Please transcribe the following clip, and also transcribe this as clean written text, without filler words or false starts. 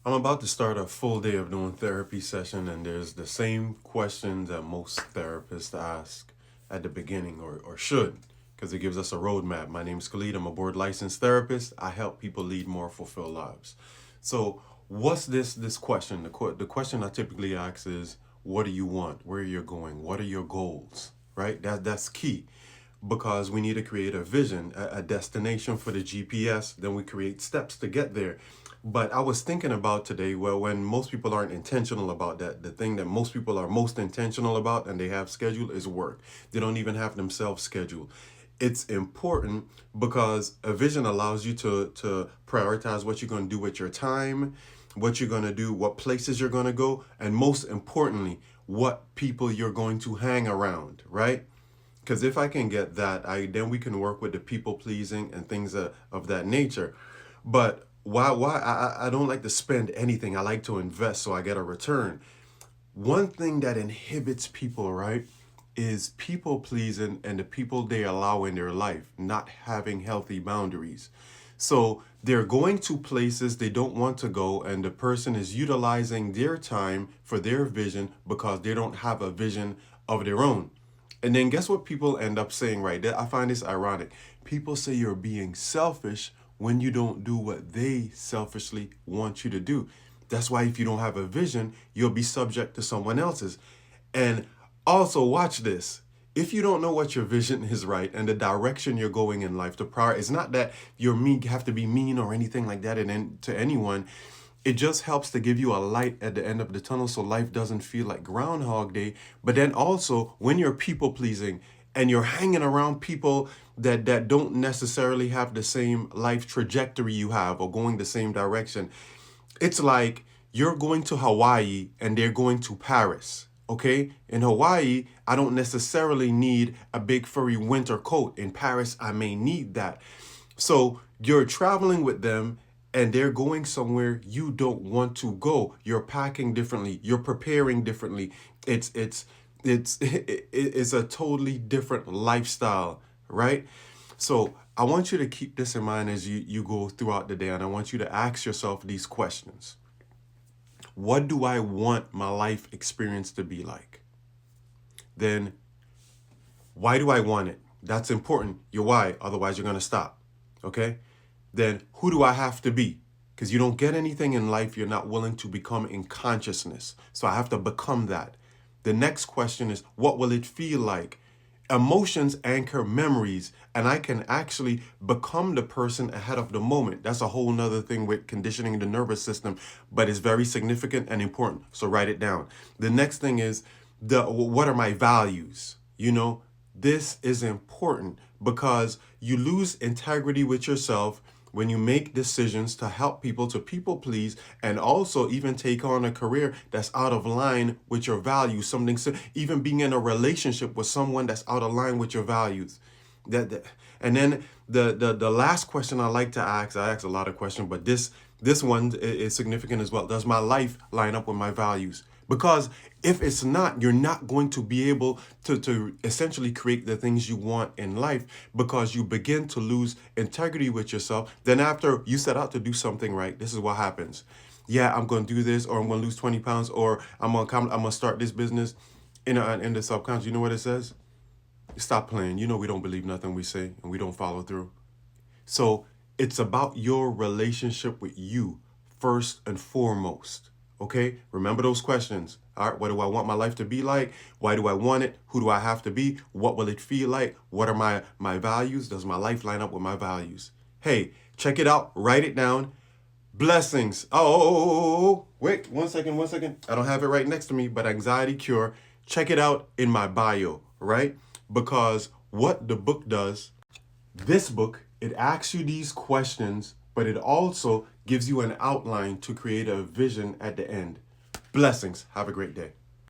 I'm about to start a full day of doing therapy session, and there's the same questions that most therapists ask at the beginning, or should, because it gives us a roadmap. My name is Khalid. I'm a board licensed therapist. I help people lead more fulfilled lives. So, what's this question? The question I typically ask is, what do you want? Where you're going? What are your goals? Right? That's key because we need to create a vision, a destination for the GPS. Then we create steps to get there. But I was thinking about today, well, when most people aren't intentional about that, the thing that most people are most intentional about and they have scheduled is work. They don't even have themselves scheduled. It's important because a vision allows you to prioritize what you're going to do with your time, what you're going to do, what places you're going to go, and most importantly, what people you're going to hang around, right? Because if I can get that, I then we can work with the people pleasing and things of that nature. But why I don't like to spend anything. I like to invest so I get a return. One thing that inhibits people, right, is people pleasing and the people they allow in their life, not having healthy boundaries. So they're going to places they don't want to go, and the person is utilizing their time for their vision because they don't have a vision of their own. And then guess what people end up saying, right? I find this ironic. People say you're being selfish when you don't do what they selfishly want you to do. That's why if you don't have a vision, you'll be subject to someone else's. And also, watch this. If you don't know what your vision is, right, and the direction you're going in life, the prior, it's not that you're mean, have to be mean or anything like that and to anyone. It just helps to give you a light at the end of the tunnel so life doesn't feel like Groundhog Day. But then also, when you're people pleasing and you're hanging around people that don't necessarily have the same life trajectory you have or going the same direction, it's like you're going to Hawaii and they're going to Paris. Okay? In Hawaii, I don't necessarily need a big furry winter coat. In Paris, I may need that. So you're traveling with them and they're going somewhere you don't want to go. You're packing differently. You're preparing differently. It's a totally different lifestyle, right? So I want you to keep this in mind as you go throughout the day, and I want you to ask yourself these questions. What do I want my life experience to be like? Then why do I want it? That's important. Your why, otherwise you're going to stop. Okay? Then who do I have to be? Because you don't get anything in life you're not willing to become in consciousness. So I have to become that. The next question is, what will it feel like? Emotions anchor memories, and I can actually become the person ahead of the moment. That's a whole nother thing with conditioning the nervous system, but it's very significant and important. So write it down. The next thing is what are my values? This is important because you lose integrity with yourself when you make decisions to help people, to people please, and also even take on a career that's out of line with your values. Even being in a relationship with someone that's out of line with your values. And then the last question I like to ask, I ask a lot of questions, but this one is significant as well. Does my life line up with my values? Because if it's not, you're not going to be able to essentially create the things you want in life because you begin to lose integrity with yourself. Then after you set out to do something right, this is what happens. Yeah, I'm going to do this, or I'm going to lose 20 pounds, or I'm going to start this business. In the subconscious, you know what it says? Stop playing. We don't believe nothing we say and we don't follow through. So it's about your relationship with you first and foremost. Okay? Remember those questions. All right, what do I want my life to be like? Why do I want it? Who do I have to be? What will it feel like? What are my values? Does my life line up with my values? Hey, check it out. Write it down. Blessings. Oh, wait, 1 second. I don't have it right next to me, but Anxiety Cure. Check it out in my bio, right? Because what the book does, this book, it asks you these questions, but it also gives you an outline to create a vision at the end. Blessings. Have a great day.